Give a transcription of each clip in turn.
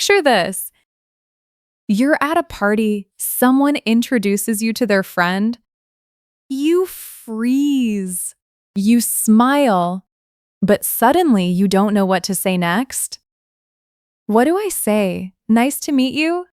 Picture this. You're at a party, someone introduces you to their friend. You freeze. You smile, but suddenly you don't know what to say next. What do I say? Nice to meet you?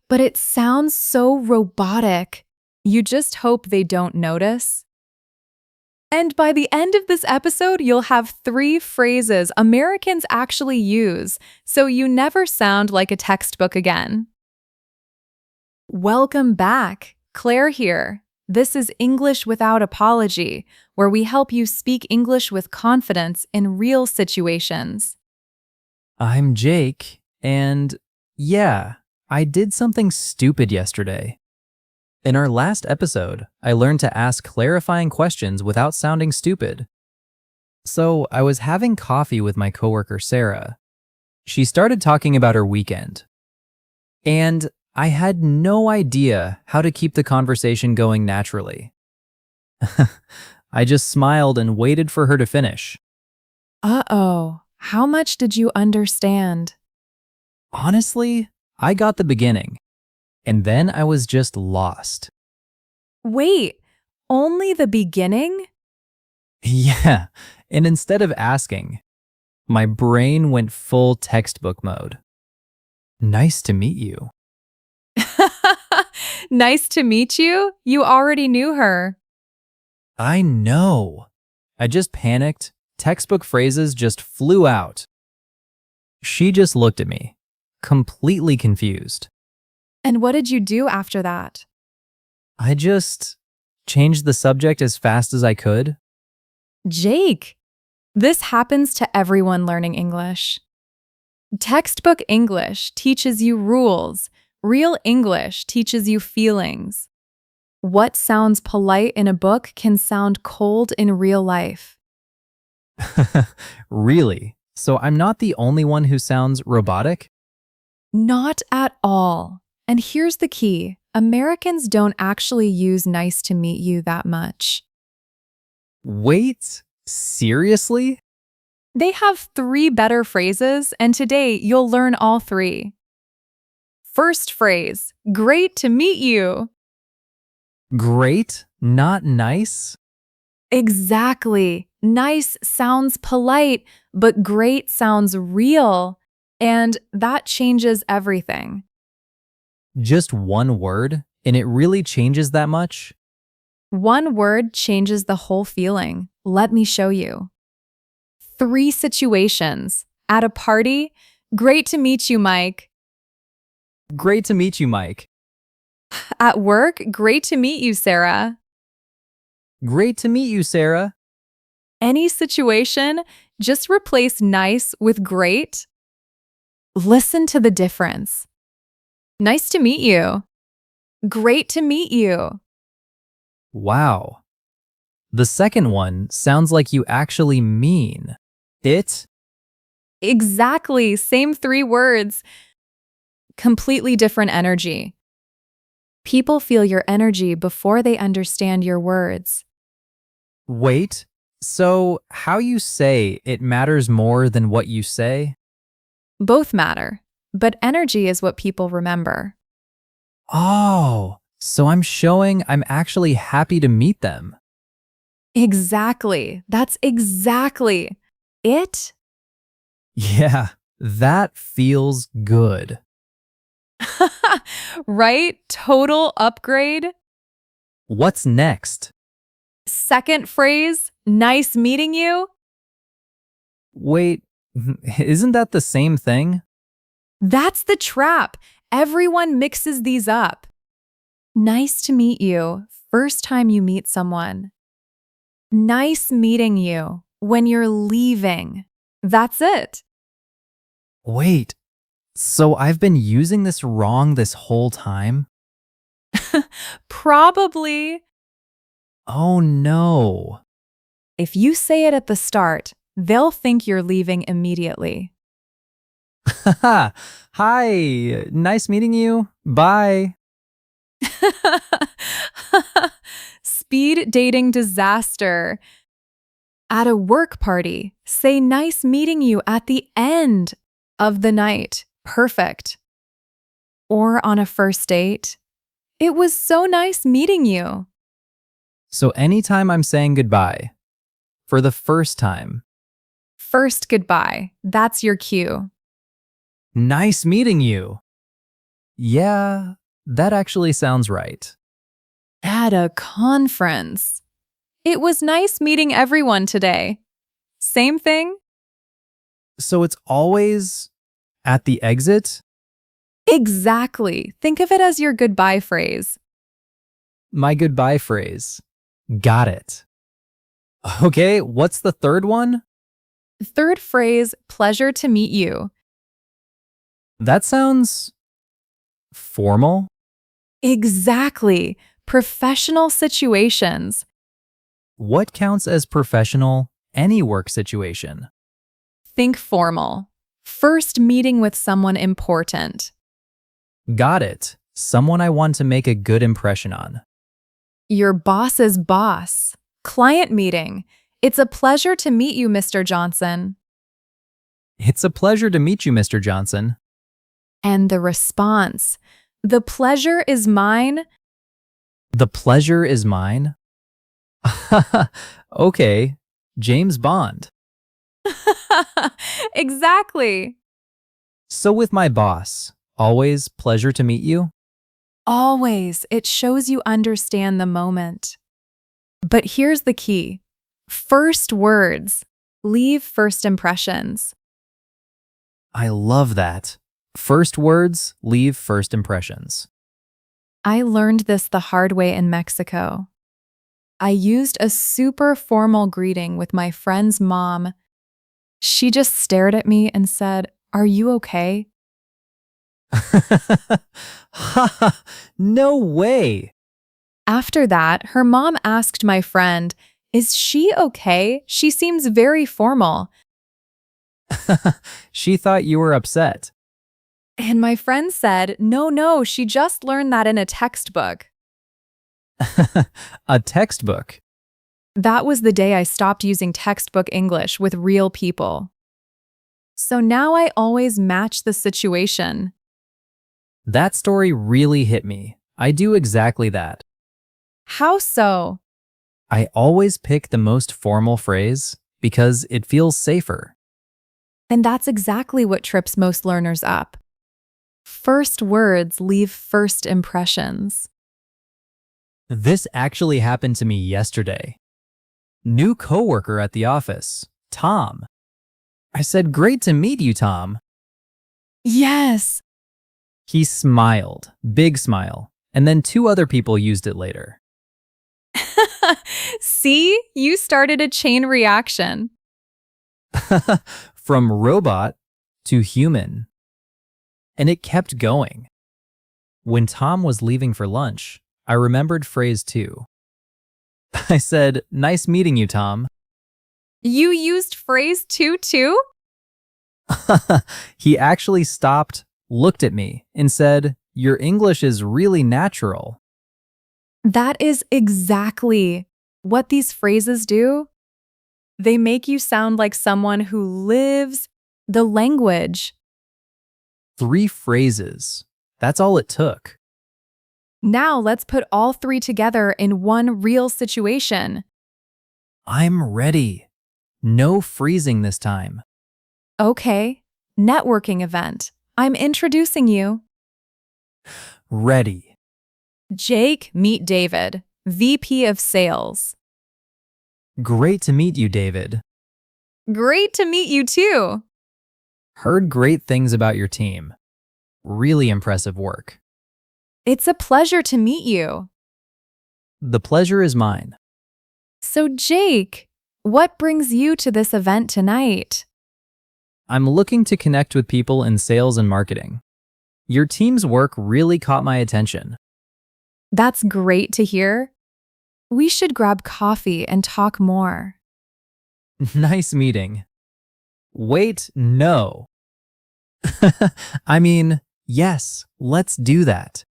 But it sounds so robotic. You just hope they don't notice. And by the end of this episode, you'll have 3 phrases Americans actually use, so you never sound like a textbook again. Welcome back. Claire here. This is English Without Apology, where we help you speak English with confidence in real situations. I'm Jake, and yeah, I did something stupid yesterday. In our last episode, I learned to ask clarifying questions without sounding stupid. So I was having coffee with my coworker Sarah. She started talking about her weekend. And I had no idea how to keep the conversation going naturally. I just smiled and waited for her to finish. Uh-oh, how much did you understand? Honestly, I got the beginning. And then I was just lost. Wait, only the beginning? Yeah, and instead of asking, my brain went full textbook mode. Nice to meet you. Nice to meet you? You already knew her. I know. I just panicked. Textbook phrases just flew out. She just looked at me, completely confused. And what did you do after that? I just changed the subject as fast as I could. Jake, this happens to everyone learning English. Textbook English teaches you rules. Real English teaches you feelings. What sounds polite in a book can sound cold in real life. Really? So I'm not the only one who sounds robotic? Not at all. And here's the key. Americans don't actually use nice to meet you that much. Wait, seriously? They have 3 better phrases, and today you'll learn all 3. First phrase, great to meet you. Great, not nice? Exactly. Nice sounds polite, but great sounds real. And that changes everything. Just one word, and it really changes that much? One word changes the whole feeling. Let me show you. 3 situations. At a party, great to meet you, Mike. Great to meet you, Mike. At work, great to meet you, Sarah. Great to meet you, Sarah. Any situation, just replace nice with great. Listen to the difference. Nice to meet you. Great to meet you. Wow. The second one sounds like you actually mean it. Exactly, same 3 words. Completely different energy. People feel your energy before they understand your words. Wait, so how you say it matters more than what you say? Both matter, but energy is what people remember. Oh, so I'm showing I'm actually happy to meet them. Exactly. That's exactly it. Yeah, that feels good. Right? Total upgrade. What's next? Second phrase, nice meeting you. Wait, isn't that the same thing? That's the trap. Everyone mixes these up. Nice to meet you, first time you meet someone. Nice meeting you when you're leaving. That's it. Wait, so I've been using this wrong this whole time? Probably. Oh no. If you say it at the start, they'll think you're leaving immediately. Hi, nice meeting you. Bye. Speed dating disaster. At a work party, say nice meeting you at the end. of the night. Perfect. Or on a first date. It was so nice meeting you. So anytime I'm saying goodbye, for the first time, First goodbye. That's your cue. nice meeting you. Yeah, that actually sounds right. At a conference. It was nice meeting everyone today. Same thing? So it's always at the exit? Exactly. Think of it as your goodbye phrase. My goodbye phrase. Got it. Okay, what's the third one? Third phrase, pleasure to meet you. That sounds formal. Exactly. Professional situations. What counts as professional any work situation? Think formal. First meeting with someone important. Got it. Someone I want to make a good impression on. Your boss's boss. Client meeting. It's a pleasure to meet you, Mr. Johnson. It's a pleasure to meet you, Mr. Johnson. And the response. The pleasure is mine. The pleasure is mine. Okay, James Bond. Exactly. So with my boss, always pleasure to meet you? Always. It shows you understand the moment. But here's the key. First words. Leave first impressions. I love that. First words leave first impressions. I learned this the hard way in Mexico. I used a super formal greeting with my friend's mom. She just stared at me and said, "Are you okay?" No way. After that, her mom asked my friend, "Is she okay? She seems very formal." She thought you were upset. And my friend said, No, she just learned that in a textbook." A textbook. That was the day I stopped using textbook English with real people. So now I always match the situation. That story really hit me. I do exactly that. How so? I always pick the most formal phrase because it feels safer. And that's exactly what trips most learners up. First words leave first impressions. This actually happened to me yesterday. New coworker at the office, Tom. I said, "Great to meet you, Tom." Yes. He smiled, big smile, and then two other people used it later. See, you started a chain reaction. From robot to human. And it kept going. When Tom was leaving for lunch, I remembered phrase 2. I said, "Nice meeting you, Tom." You used phrase two too? He actually stopped, looked at me, and said, "Your English is really natural." That is exactly what these phrases do. They make you sound like someone who lives the language. 3 phrases. That's all it took. Now let's put all three together in one real situation. I'm ready. No freezing this time. Okay, networking event. I'm introducing you. Ready. Jake, meet David, VP of Sales. Great to meet you, David. Great to meet you too. Heard great things about your team. Really impressive work. It's a pleasure to meet you. The pleasure is mine. So, Jake, what brings you to this event tonight? I'm looking to connect with people in sales and marketing. Your team's work really caught my attention. That's great to hear. We should grab coffee and talk more. Nice meeting. Wait, no. I mean, yes, let's do that.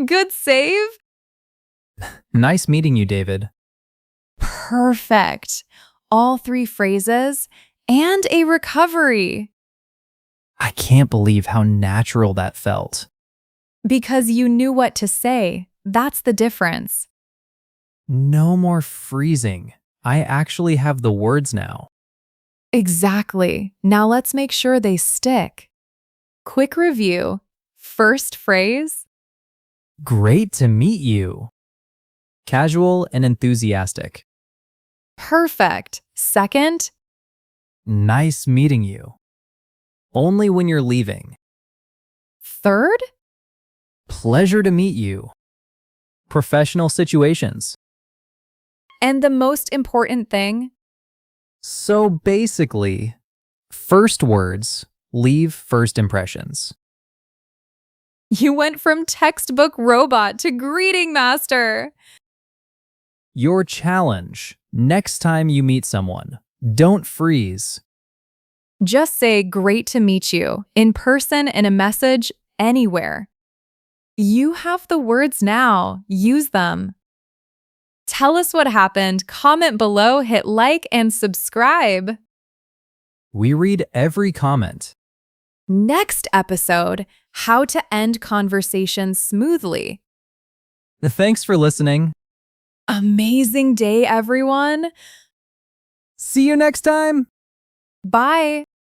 Good save. Nice meeting you, David. Perfect. All three phrases, and a recovery I can't believe how natural that felt. because you knew what to say. That's the difference. No more freezing. I actually have the words now. Exactly. Now let's make sure they stick. Quick review. First phrase, Great to meet you. Casual and enthusiastic. perfect. Second, Nice meeting you. Only when you're leaving. third, Pleasure to meet you. Professional situations. and the most important thing, So basically, first words leave first impressions. you went from textbook robot to greeting master. Your challenge next time you meet someone, don't freeze. Just say great to meet you in person in a message anywhere. You have the words now. Use them. Tell us what happened. Comment below, hit like, and subscribe. We read every comment. Next episode, how to end conversations smoothly. Thanks for listening. Amazing day, everyone. See you next time. Bye.